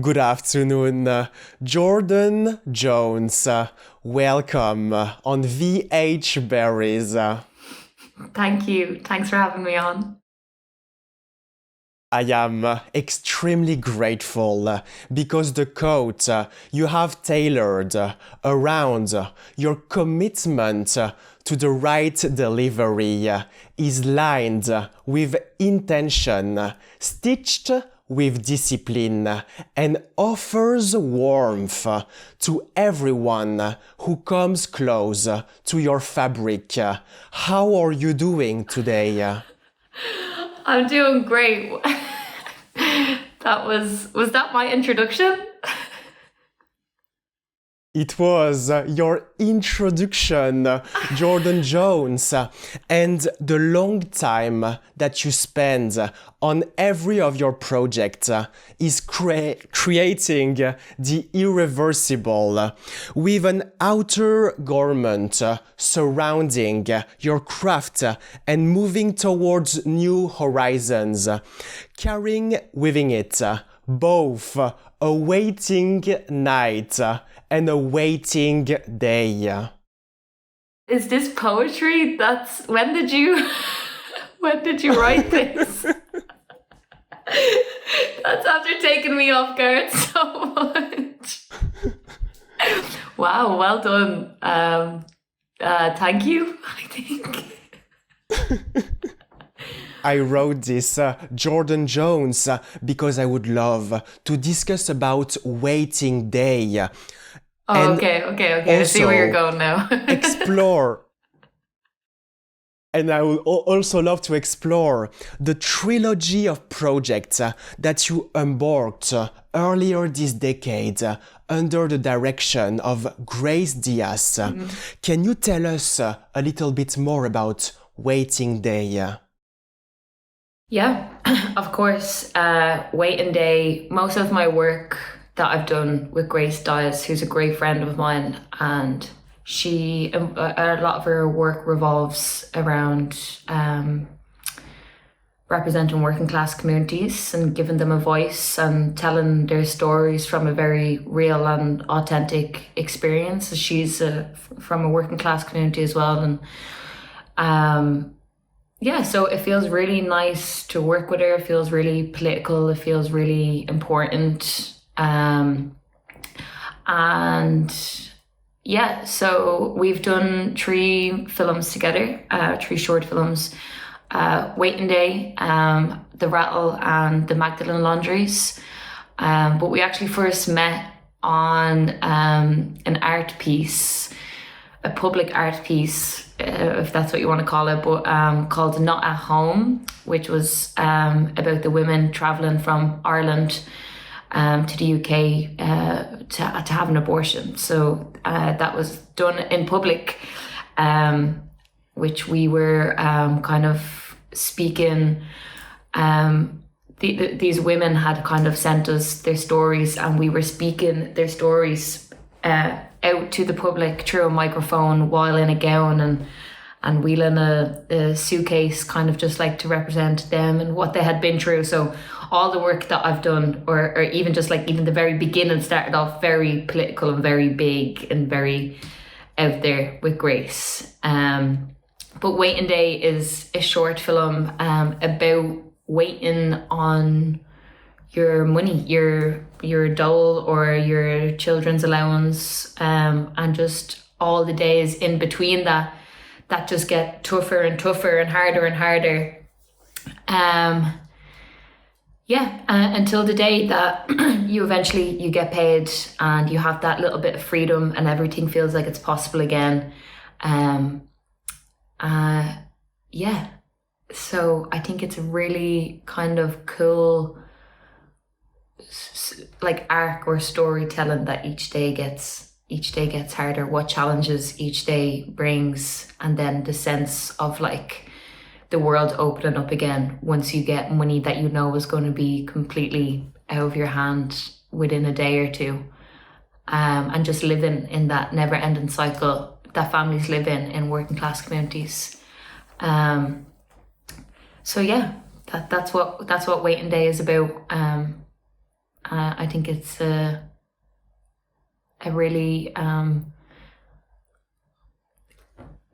Good afternoon, Jordanne Jones. Welcome on VH Berries. Thank you. Thanks for having me on. I am extremely grateful because the quote you have tailored around your commitment to the right delivery is lined with intention, stitched with discipline, and offers warmth to everyone who comes close to your fabric. How are you doing today? I'm doing great. Was that my introduction? It was your introduction, Jordanne Jones, and the long time that you spend on every of your projects is creating the irreversible with an outer garment surrounding your craft and moving towards new horizons, carrying within it both a waiting night and a waiting day. Is this poetry? When did you write this? That's after taking me off guard so much. Wow, well done. Thank you, I think. I wrote this, Jordanne Jones, because I would love to discuss about waiting day. Oh, okay. I see where you're going now. Explore. And I would also love to explore the trilogy of projects that you embarked earlier this decade under the direction of Grace Diaz. Can you tell us a little bit more about Waiting Day? Yeah, of course. Waiting Day, most of my work that I've done with Grace Diaz, who's a great friend of mine, and a lot of her work revolves around representing working class communities and giving them a voice and telling their stories from a very real and authentic experience. She's from a working class community as well, and yeah, so it feels really nice to work with her. It feels really political. It feels really important. And yeah, so we've done 3 films together, 3 short films, Waiting Day, The Rattle and The Magdalene Laundries. But we actually first met on an art piece, a public art piece, if that's what you want to call it, but called Not at Home, which was about the women travelling from Ireland to the UK to have an abortion. So that was done in public, which we were kind of speaking. These women had kind of sent us their stories, and we were speaking their stories out to the public through a microphone while in a gown and wheeling a suitcase, kind of just like to represent them and what they had been through. So all the work that I've done, or even just like even the very beginning, started off very political and very big and very out there with Grace. But Waiting Day is a short film about waiting on your money, your dole or your children's allowance, and just all the days in between that just get tougher and tougher and harder. Until the day that you get paid and you have that little bit of freedom and everything feels like it's possible again. So I think it's a really kind of cool like arc or storytelling that each day gets harder, what challenges each day brings, and then the sense of like the world opening up again once you get money that you know is going to be completely out of your hand within a day or two, and just living in that never-ending cycle that families live in working class communities. So yeah, that's what Waiting Day is about. I think it's a really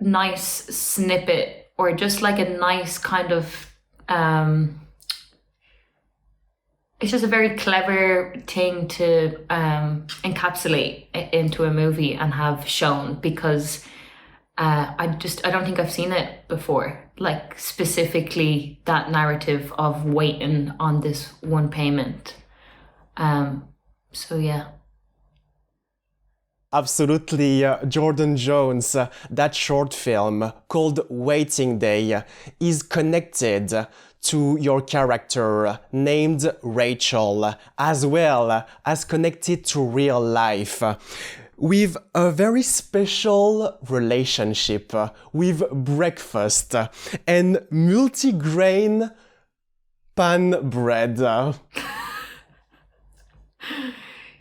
nice snippet, or just like a nice kind of it's just a very clever thing to encapsulate into a movie and have shown, because I don't think I've seen it before, like specifically that narrative of waiting on this one payment. So yeah. Absolutely, Jordanne Jones, that short film called Waiting Day is connected to your character named Rachel, as well as connected to real life, with a very special relationship with breakfast and multigrain pan bread.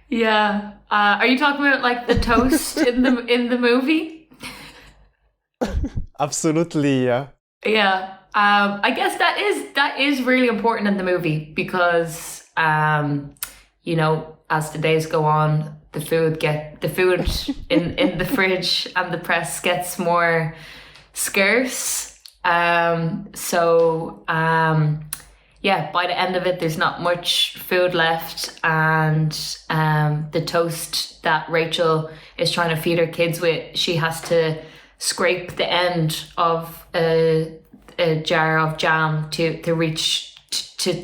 Yeah. Are you talking about like the toast in the movie? Absolutely. Yeah. I guess that is really important in the movie, because you know, as the days go on, the food in the fridge and the press gets more scarce. Yeah, by the end of it, there's not much food left, and the toast that Rachel is trying to feed her kids with, she has to scrape the end of a jar of jam to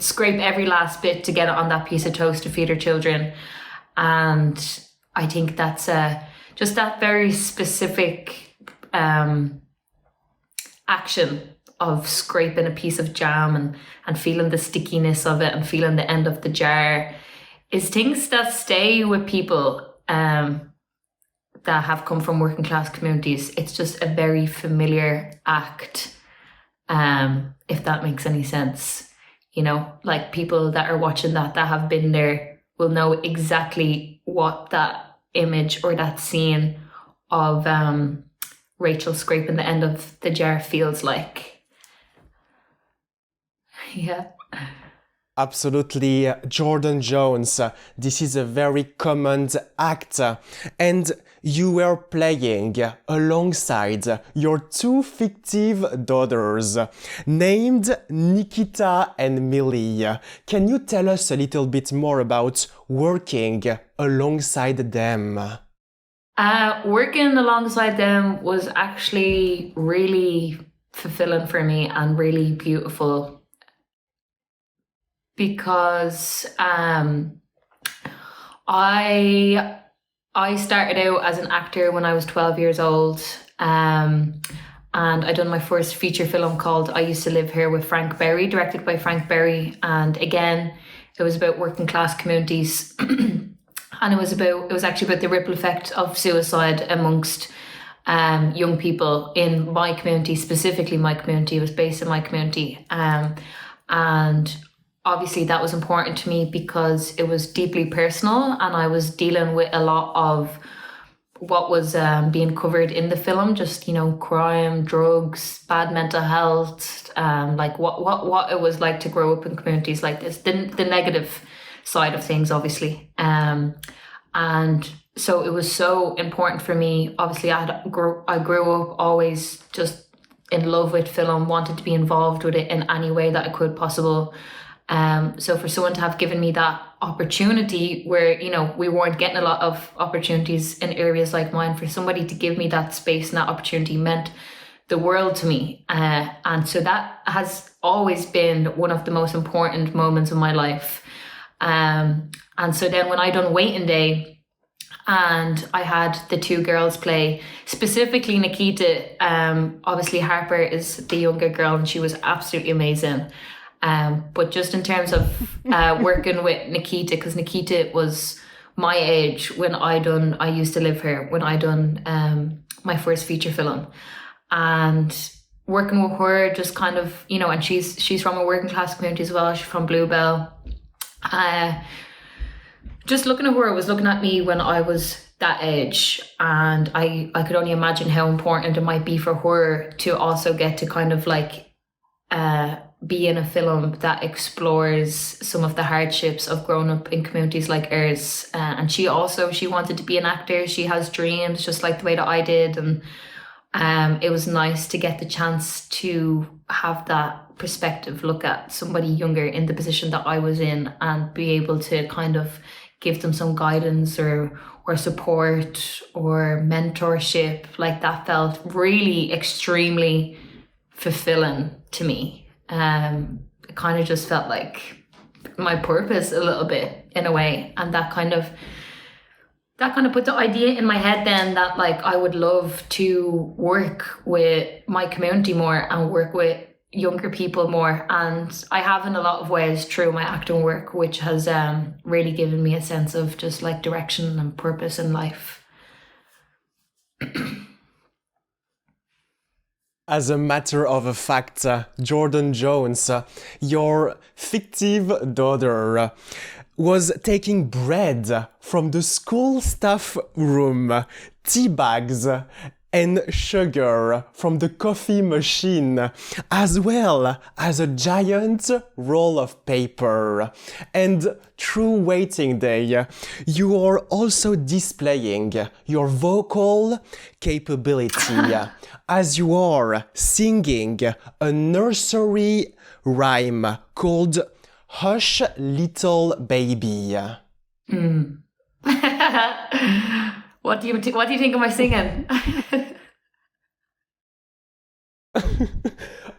scrape every last bit to get it on that piece of toast to feed her children. And I think that's just that very specific action of scraping a piece of jam and feeling the stickiness of it and feeling the end of the jar is things that stay with people that have come from working class communities. It's just a very familiar act, if that makes any sense. You know, like people that are watching that have been there will know exactly what that image or that scene of Rachel scraping the end of the jar feels like. Yeah. Absolutely, Jordanne Jones. This is a very common act, and you were playing alongside your two fictive daughters named Nikita and Millie. Can you tell us a little bit more about working alongside them? Working alongside them was actually really fulfilling for me and really beautiful, because I started out as an actor when I was 12 years old, and I done my first feature film called I Used to Live Here with Frank Berry, directed by Frank Berry. And again, it was about working class communities and it was actually about the ripple effect of suicide amongst young people in my community, specifically my community. It was based in my community, and obviously that was important to me because it was deeply personal, and I was dealing with a lot of what was being covered in the film, just, you know, crime, drugs, bad mental health, like what it was like to grow up in communities like this, the negative side of things, obviously. And so it was so important for me. Obviously I grew up always just in love with film, wanted to be involved with it in any way that I could possible. So for someone to have given me that opportunity where, you know, we weren't getting a lot of opportunities in areas like mine, for somebody to give me that space and that opportunity meant the world to me. And so that has always been one of the most important moments of my life. And so then when I done Waiting Day and I had the two girls play, specifically Nikita, obviously Harper is the younger girl and she was absolutely amazing. But just in terms of working with Nikita, because Nikita was my age when I Used to Live Here, when I done my first feature film, and working with her, just kind of, you know, and she's from a working class community as well. She's from Bluebell. Just looking at her was looking at me when I was that age, and I could only imagine how important it might be for her to also get to kind of like be in a film that explores some of the hardships of growing up in communities like ours. And she wanted to be an actor. She has dreams just like the way that I did. And it was nice to get the chance to have that perspective, look at somebody younger in the position that I was in and be able to kind of give them some guidance or support or mentorship. Like, that felt really extremely fulfilling to me. It kind of just felt like my purpose a little bit in a way, and that kind of put the idea in my head then that like I would love to work with my community more and work with younger people more, and I have in a lot of ways through my acting work, which has really given me a sense of just like direction and purpose in life. As a matter of fact, Jordanne Jones, your fictive daughter, was taking bread from the school staff room, tea bags, and sugar from the coffee machine, as well as a giant roll of paper. And through waiting day, you are also displaying your vocal capability as you are singing a nursery rhyme called Hush Little Baby. What do you think of my singing?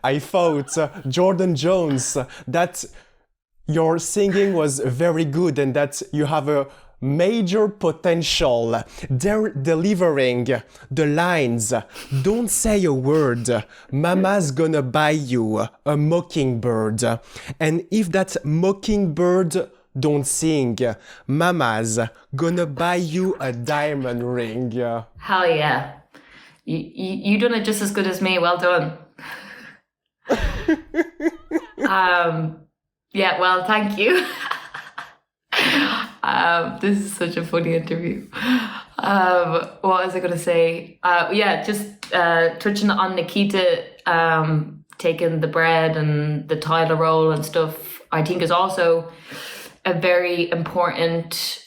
I thought, Jordanne Jones, that your singing was very good and that you have a major potential delivering the lines, "Don't say a word, Mama's gonna buy you a mockingbird. And if that mockingbird don't sing, Mama's gonna buy you a diamond ring." Hell yeah. You done it just as good as me. Well done. Yeah, well, thank you. This is such a funny interview. What was I going to say? Just touching on Nikita taking the bread and the title role and stuff, I think is also a very important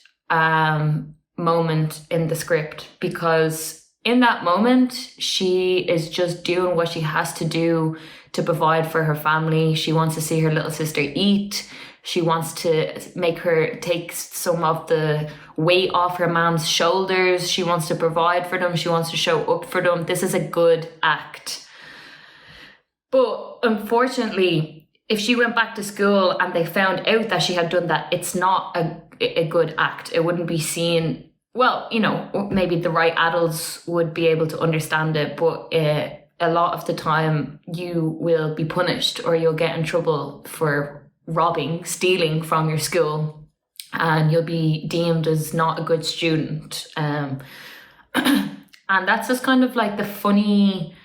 moment in the script, because in that moment, she is just doing what she has to do to provide for her family. She wants to see her little sister eat. She wants to make her take some of the weight off her mom's shoulders. She wants to provide for them. She wants to show up for them. This is a good act. But unfortunately, if she went back to school and they found out that she had done that, it's not a good act. It wouldn't be seen, well, you know, maybe the right adults would be able to understand it, but a lot of the time you will be punished or you'll get in trouble for stealing from your school, and you'll be deemed as not a good student. And that's just kind of like the funny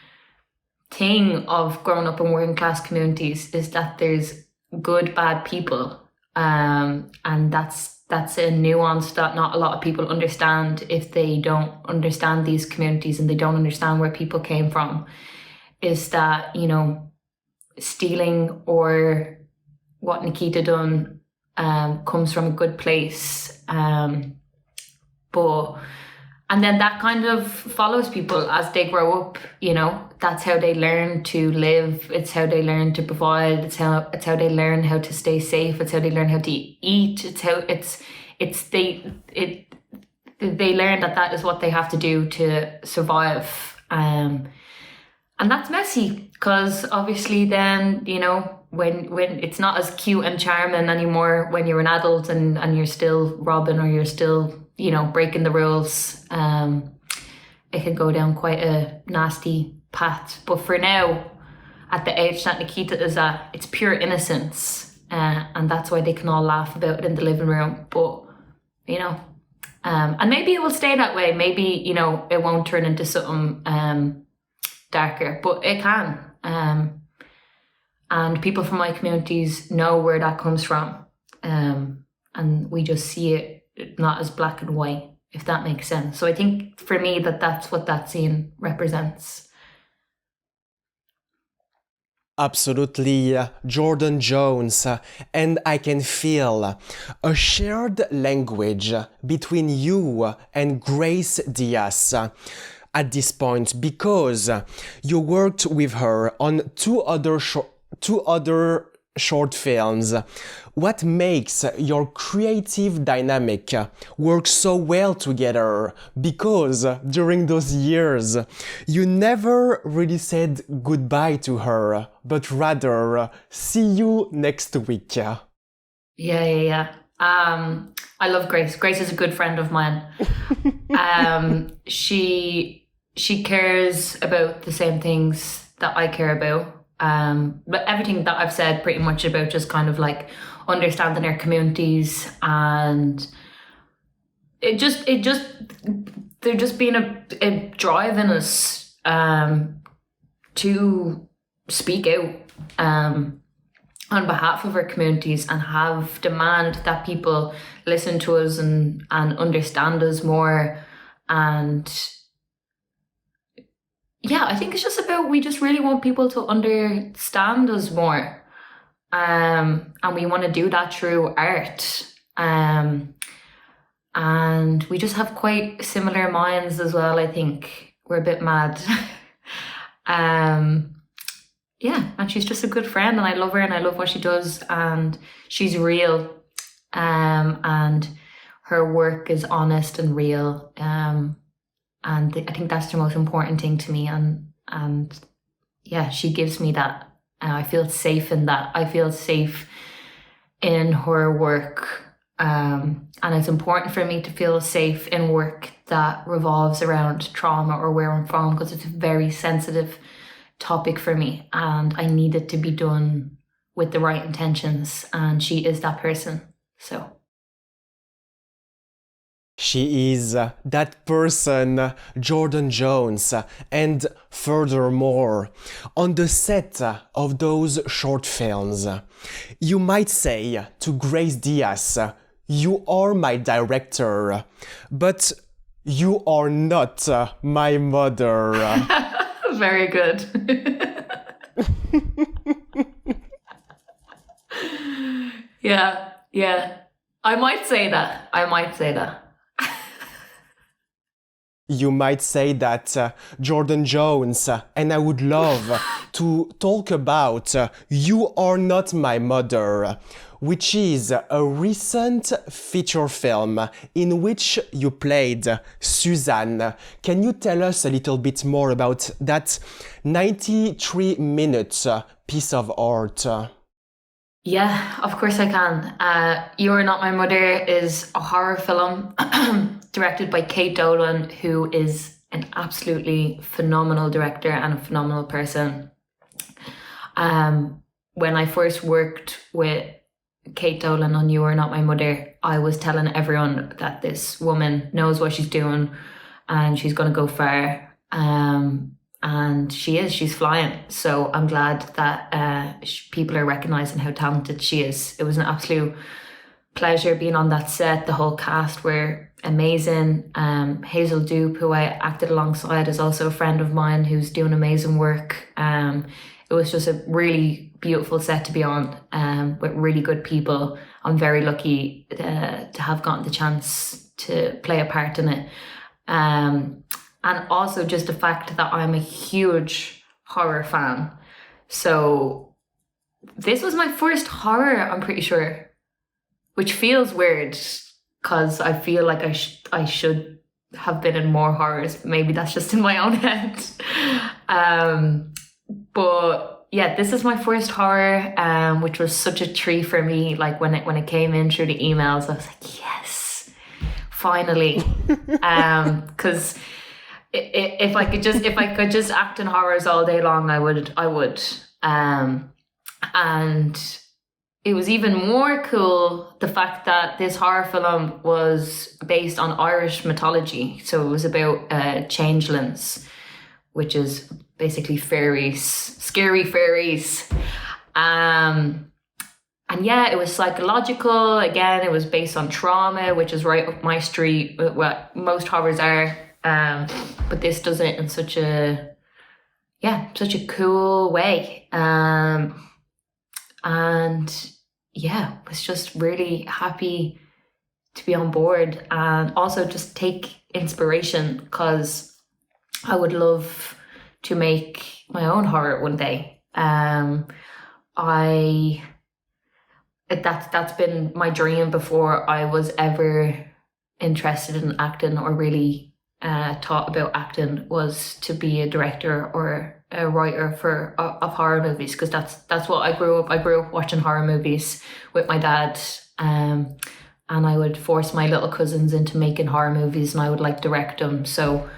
thing of growing up in working class communities, is that there's good, bad people. And that's a nuance that not a lot of people understand if they don't understand these communities and they don't understand where people came from, is that, you know, stealing or what Nikita done comes from a good place. And then that kind of follows people as they grow up, you know. That's how they learn to live. It's how they learn to provide. It's how they learn how to stay safe. It's how they learn how to eat. They learn that is what they have to do to survive. And that's messy, because obviously then, you know, when it's not as cute and charming anymore when you're an adult and you're still robbing or you're still, you know, breaking the rules, it can go down quite a nasty path. But for now, at the age that Nikita is at, it's pure innocence, and that's why they can all laugh about it in the living room. But, you know, and maybe it will stay that way. Maybe, you know, it won't turn into something darker, but it can. And people from my communities know where that comes from. And we just see it not as black and white, if that makes sense. So I think for me that's what that scene represents. Absolutely, Jordanne Jones, and I can feel a shared language between you and Grace Diaz at this point because you worked with her on two other short films. What makes your creative dynamic work so well together? Because during those years, you never really said goodbye to her, but rather see you next week. Yeah. I love Grace. Grace is a good friend of mine. She cares about the same things that I care about. But everything that I've said pretty much about just kind of like understanding our communities, and they're just being a drive in us to speak out on behalf of our communities and have demand that people listen to us and understand us more. And yeah, I think it's just about, we just really want people to understand us more. And we want to do that through art. And we just have quite similar minds as well, I think. We're a bit mad. Yeah, and she's just a good friend, and I love her and I love what she does, and she's real. And her work is honest and real. And I think that's the most important thing to me. And yeah, she gives me that. I feel safe in that. I feel safe in her work. And it's important for me to feel safe in work that revolves around trauma or where I'm from, because it's a very sensitive topic for me. And I need it to be done with the right intentions. And she is that person. So. She is that person, Jordanne Jones, and furthermore, on the set of those short films, you might say to Grace Diaz, "You are my director, but you are not my mother." Very good. Yeah. I might say that. You might say that, Jordanne Jones, and I would love to talk about You Are Not My Mother, which is a recent feature film in which you played Suzanne. Can you tell us a little bit more about that 93-minute piece of art? Yeah, of course I can. You Are Not My Mother is a horror film directed by Kate Dolan, who is an absolutely phenomenal director and a phenomenal person. When I first worked with Kate Dolan on You Are Not My Mother, I was telling everyone that this woman knows what she's doing and she's going to go far. And she's flying. So I'm glad that people are recognizing how talented she is. It was an absolute pleasure being on that set. The whole cast were amazing. Hazel Dupe, who I acted alongside, is also a friend of mine who's doing amazing work. It was just a really beautiful set to be on, with really good people. I'm very lucky to have gotten the chance to play a part in it. And also just the fact that I'm a huge horror fan. So this was my first horror, I'm pretty sure, which feels weird because I feel like I should have been in more horrors. Maybe that's just in my own head. But yeah, this is my first horror, which was such a treat for me. Like when it came in through the emails, I was like, yes, finally. Because if I could just act in horrors all day long, I would. And it was even more cool the fact that this horror film was based on Irish mythology. So it was about changelings, which is basically fairies, scary fairies. And yeah, it was psychological. Again, it was based on trauma, which is right up my street. What most horrors are. But this does it in such a such a cool way. And yeah, was just really happy to be on board, and also just take inspiration, because I would love to make my own horror one day. That's been my dream before I was ever interested in acting or really taught about acting, was to be a director or a writer of horror movies, because that's what I grew up. I grew up watching horror movies with my dad, and I would force my little cousins into making horror movies, and I would like direct them. So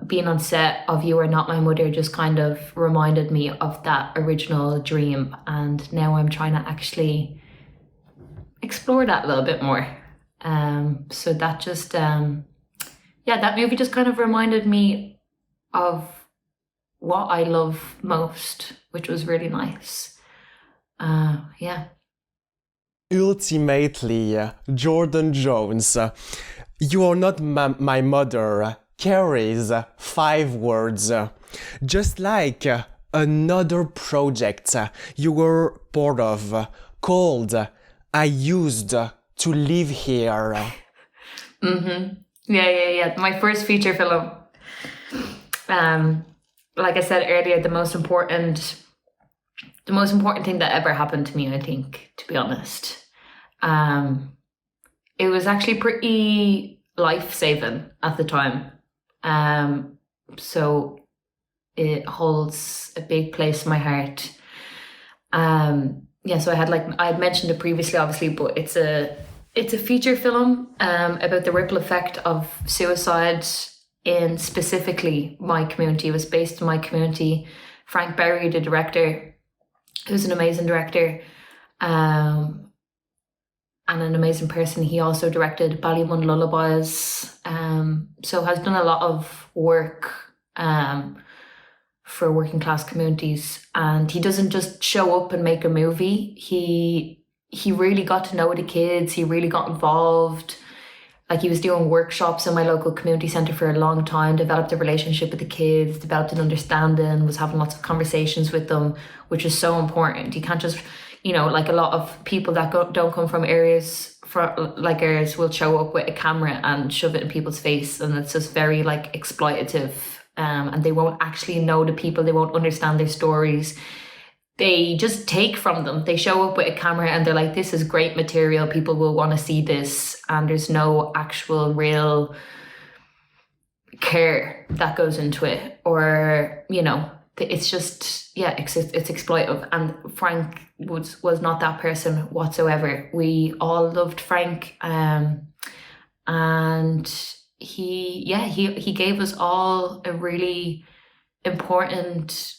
being on set of You Are Not My Mother just kind of reminded me of that original dream, and now I'm trying to actually explore that a little bit more. So that just that movie just kind of reminded me of what I love most, which was really nice. Ultimately, Jordanne Jones, You Are Not My Mother carries 5 words. Just like another project you were part of called I Used to Live Here. Yeah. My first feature film. Like I said earlier, the most important thing that ever happened to me, I think, to be honest. It was actually pretty life-saving at the time. So it holds a big place in my heart. So I had mentioned it previously, obviously, but it's a feature film about the ripple effect of suicide in specifically my community. It was based in my community. Frank Berry, the director, who's an amazing director, and an amazing person. He also directed Ballymun Lullabies, so has done a lot of work for working class communities. And he doesn't just show up and make a movie. He really got to know the kids. He really got involved. Like, he was doing workshops in my local community centre for a long time, developed a relationship with the kids, developed an understanding, was having lots of conversations with them, which is so important. You can't just, like a lot of people that don't come from areas like ours will show up with a camera and shove it in people's face, and it's just very like exploitative, and they won't actually know the people, they won't understand their stories. They just take from them. They show up with a camera and they're like, this is great material, people will want to see this, and there's no actual real care that goes into it, or it's just it's exploitive. And Frank was not that person whatsoever. We all loved Frank, and he gave us all a really important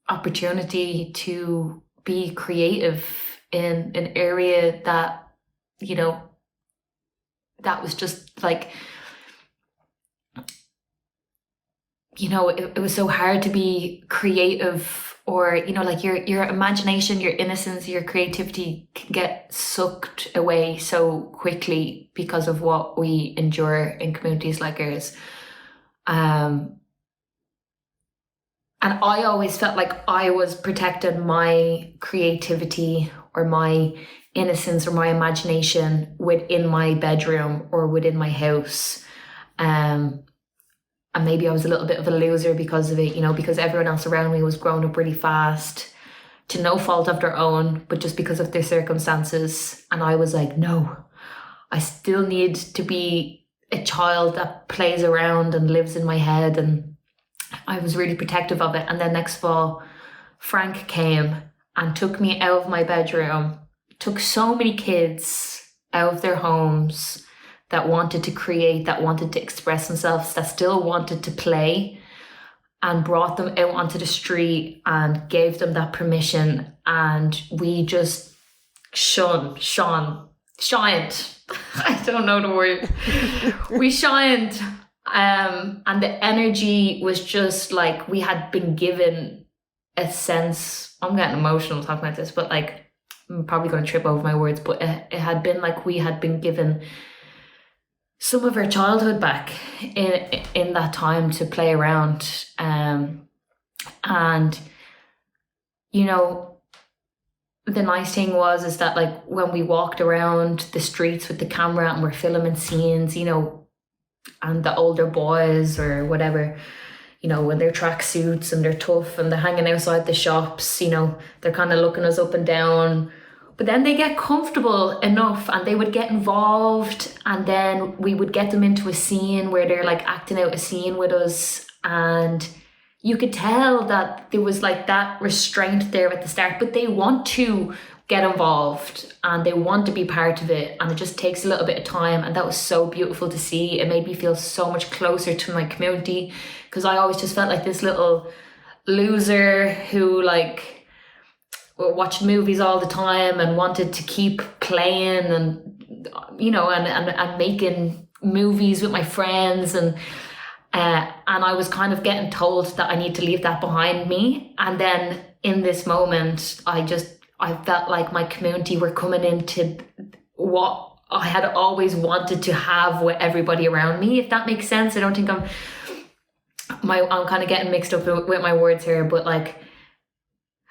opportunity to be creative in an area that that was just like, it was so hard to be creative, or like your imagination, your innocence, your creativity can get sucked away so quickly because of what we endure in communities like ours. And I always felt like I was protecting my creativity or my innocence or my imagination within my bedroom or within my house. And maybe I was a little bit of a loser because of it, because everyone else around me was growing up really fast, to no fault of their own, but just because of their circumstances. And I was like, no, I still need to be a child that plays around and lives in my head. And I was really protective of it. And then next fall, Frank came and took me out of my bedroom, took so many kids out of their homes that wanted to create, that wanted to express themselves, that still wanted to play, and brought them out onto the street and gave them that permission. And we just shined. I don't know the word. We shined. And the energy was just like, we had been given a sense, I'm getting emotional talking about this, but like, I'm probably going to trip over my words, but it had been like we had been given some of our childhood back in that time to play around. And, you know, the nice thing is that like when we walked around the streets with the camera and we're filming scenes, you know, and the older boys or whatever, you know, in their tracksuits and they're tough and they're hanging outside the shops, you know, they're kind of looking us up and down. But then they get comfortable enough and they would get involved, and then we would get them into a scene where they're like acting out a scene with us, and you could tell that there was like that restraint there at the start, but they want to get involved and they want to be part of it, and it just takes a little bit of time. And that was so beautiful to see. It made me feel so much closer to my community, because I always just felt like this little loser who like watched movies all the time and wanted to keep playing and, you know, and making movies with my friends, and I was kind of getting told that I need to leave that behind me. And then in this moment, I felt like my community were coming into what I had always wanted to have with everybody around me, if that makes sense. I don't think I'm kind of getting mixed up with my words here, but like,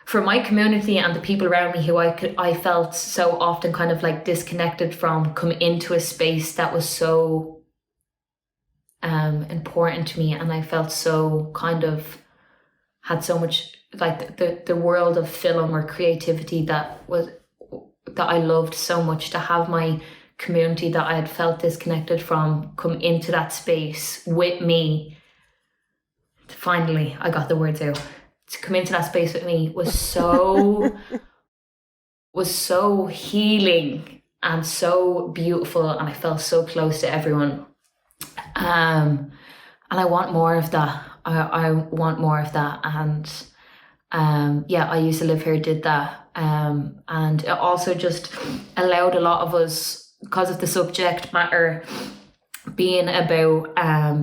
for my community and the people around me who I felt so often kind of like disconnected from, come into a space that was so important to me, and I felt so kind of had so much like the world of film or creativity that I loved so much. To have my community that I had felt disconnected from come into that space with me, finally I got the words out, to come into that space with me was so healing and so beautiful, and I felt so close to everyone. And I want more of that. I want more of that. And yeah, I used to live here, did that. And it also just allowed a lot of us, because of the subject matter being about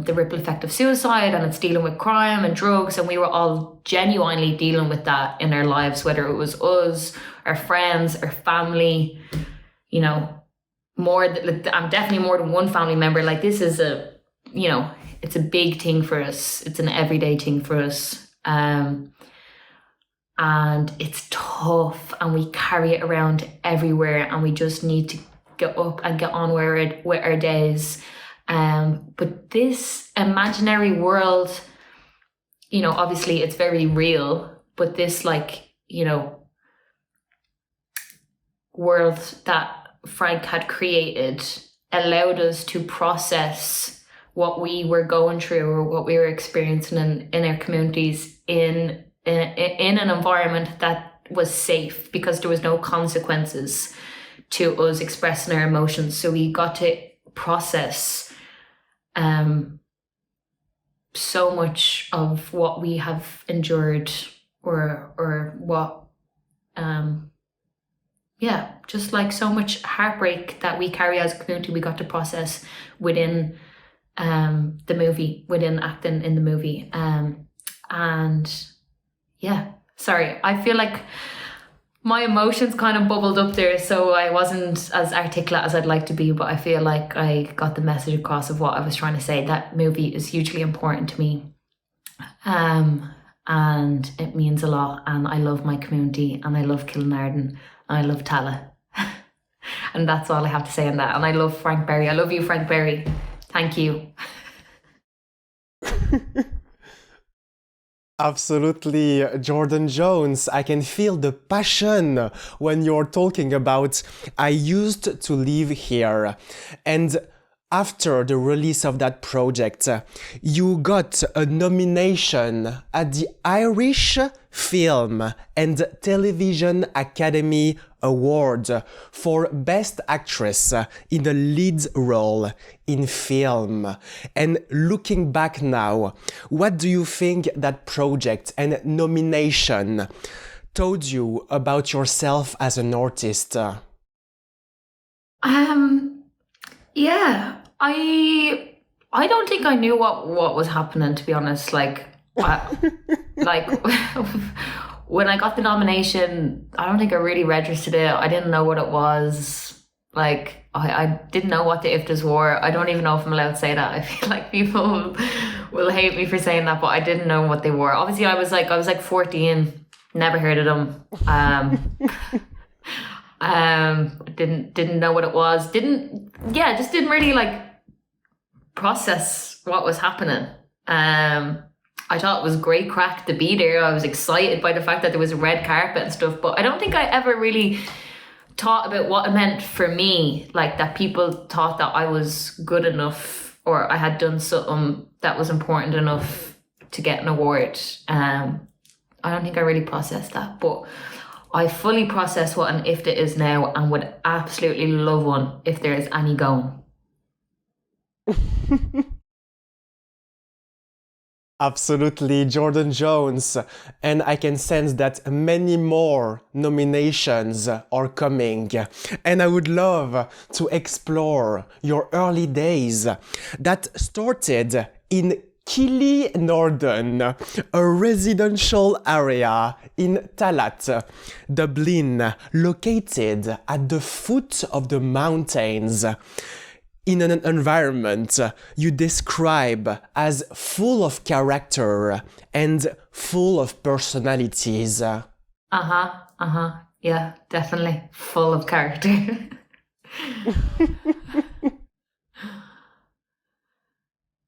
the ripple effect of suicide, and it's dealing with crime and drugs, and we were all genuinely dealing with that in our lives, whether it was us, our friends, our family, you know, I'm definitely more than one family member. Like, this is it's a big thing for us. It's an everyday thing for us. And it's tough, and we carry it around everywhere, and we just need to get up and get on with our days. But this imaginary world, you know, obviously it's very real, but this, like, you know, world that Frank had created allowed us to process what we were going through or what we were experiencing in our communities in an environment that was safe, because there was no consequences to us expressing our emotions. So we got to process so much of what we have endured, or what just like so much heartbreak that we carry as a community, we got to process within the movie, within acting in the movie. And yeah, sorry, I feel like my emotions kind of bubbled up there, so I wasn't as articulate as I'd like to be, but I feel like I got the message across of what I was trying to say. That movie is hugely important to me, and it means a lot, and I love my community, and I love Kilnarden, and I love Tala. And that's all I have to say on that. And I love Frank Berry. I love you, Frank Berry. Thank you. Absolutely, Jordanne Jones. I can feel the passion when you're talking about I used to live here. And after the release of that project, you got a nomination at the Irish Film and Television Academy Award for Best Actress in a Lead Role in Film. And looking back now, what do you think that project and nomination told you about yourself as an artist? Yeah, I don't think I knew what was happening, to be honest. Like when I got the nomination, I don't think I really registered it. I didn't know what it was. Like I didn't know what the IFTAs were. I don't even know if I'm allowed to say that. I feel like people will hate me for saying that, but I didn't know what they were. Obviously, I was like 14, never heard of them. Didn't know what it was. Just didn't really like process what was happening. I thought it was great crack to be there. I was excited by the fact that there was a red carpet and stuff, but I don't think I ever really thought about what it meant for me, like that people thought that I was good enough or I had done something that was important enough to get an award. I don't think I really processed that, but I fully process what an IFTA is now and would absolutely love one if there is any going. Absolutely, Jordanne Jones. And I can sense that many more nominations are coming. And I would love to explore your early days that started in Killy Norden, a residential area in Tallaght, Dublin, located at the foot of the mountains, in an environment you describe as full of character and full of personalities. Yeah, definitely full of character.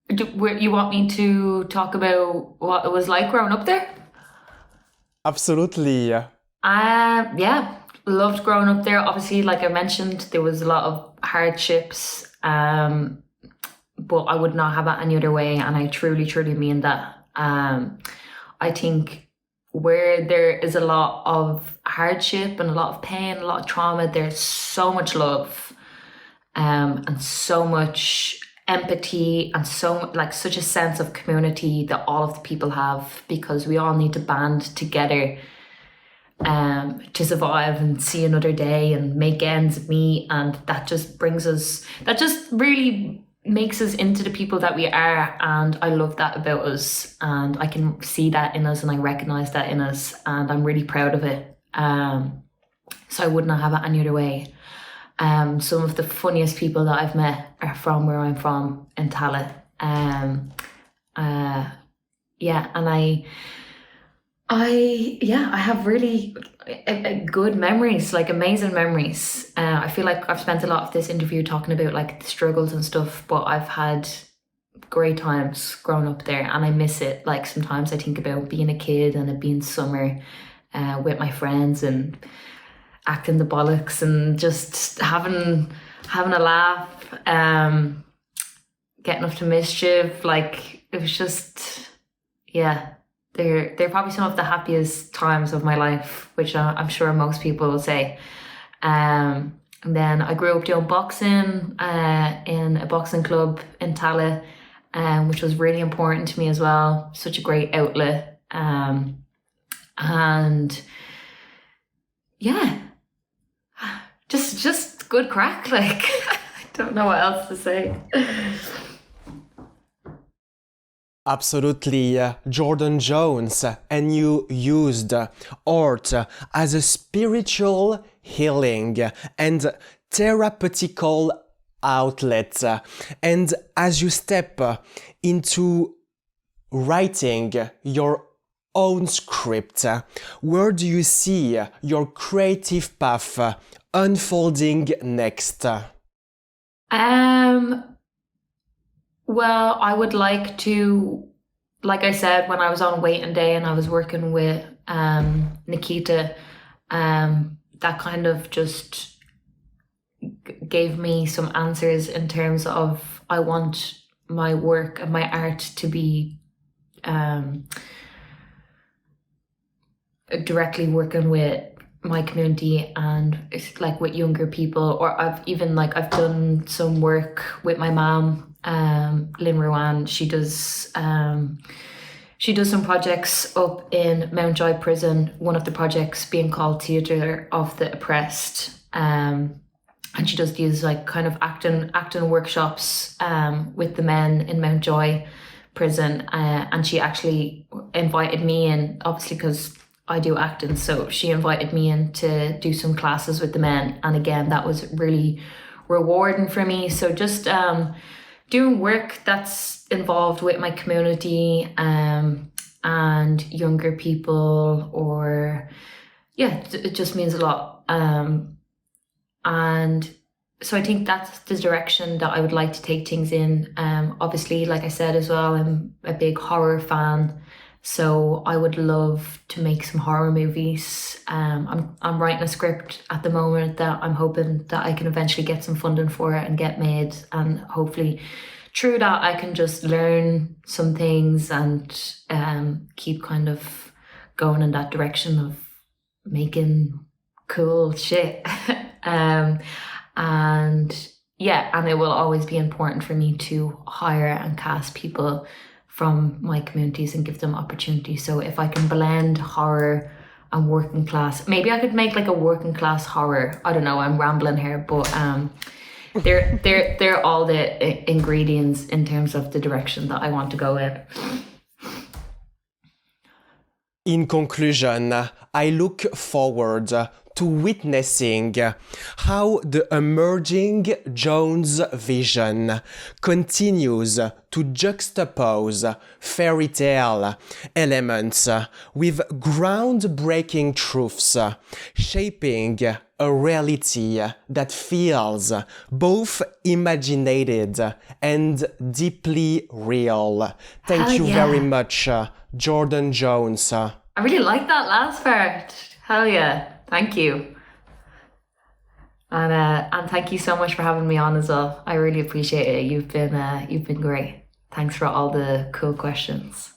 You want me to talk about what it was like growing up there? Absolutely. Yeah, loved growing up there. Obviously, like I mentioned, there was a lot of hardships, but I would not have it any other way, and I truly, truly mean that. I think where there is a lot of hardship and a lot of pain, a lot of trauma, there's so much love, and so much empathy and such a sense of community that all of the people have, because we all need to band together to survive and see another day and make ends meet, and that just really makes us into the people that we are, and I love that about us, and I can see that in us and I recognize that in us, and I'm really proud of it. So I would not have it any other way. Some of the funniest people that I've met are from where I'm from in Tallaght. And I have really good memories, like amazing memories. I feel like I've spent a lot of this interview talking about like the struggles and stuff, but I've had great times growing up there, and I miss it. Like sometimes I think about being a kid and it being summer with my friends and acting the bollocks and just having a laugh, getting up to mischief. Like it was just, yeah. They're probably some of the happiest times of my life, which I'm sure most people will say. And then I grew up doing boxing in a boxing club in Tallaght, which was really important to me as well. Such a great outlet. And yeah, just good crack. Like I don't know what else to say. Absolutely, Jordanne Jones, and you used art as a spiritual healing and therapeutical outlet. And as you step into writing your own script, where do you see your creative path unfolding next? Well, I would like to, like I said, when I was on waiting day and I was working with Nikita, that kind of just gave me some answers in terms of I want my work and my art to be directly working with my community and like with younger people, or I've done some work with my mom, Lynn Ruan. She does some projects up in Mountjoy prison, one of the projects being called Theatre of the Oppressed, and she does these like kind of acting workshops with the men in Mountjoy prison, and she actually invited me in, obviously because I do acting, so she invited me in to do some classes with the men, and again that was really rewarding for me. So just doing work that's involved with my community and younger people, or it just means a lot. And so I think that's the direction that I would like to take things in. Obviously, like I said as well, I'm a big horror fan, so I would love to make some horror movies. I'm writing a script at the moment that I'm hoping that I can eventually get some funding for it and get made, and hopefully through that I can just learn some things and keep kind of going in that direction of making cool shit. And it will always be important for me to hire and cast people from my communities and give them opportunities. So if I can blend horror and working class, maybe I could make like a working class horror. I don't know, I'm rambling here, but they're all the ingredients in terms of the direction that I want to go in. In conclusion, I look forward to witnessing how the emerging Jones vision continues to juxtapose fairy tale elements with groundbreaking truths, shaping a reality that feels both imaginated and deeply real. Thank you very much, Jordanne Jones. I really like that last part. Hell yeah. Thank you. And thank you so much for having me on as well. I really appreciate it. You've been great. Thanks for all the cool questions.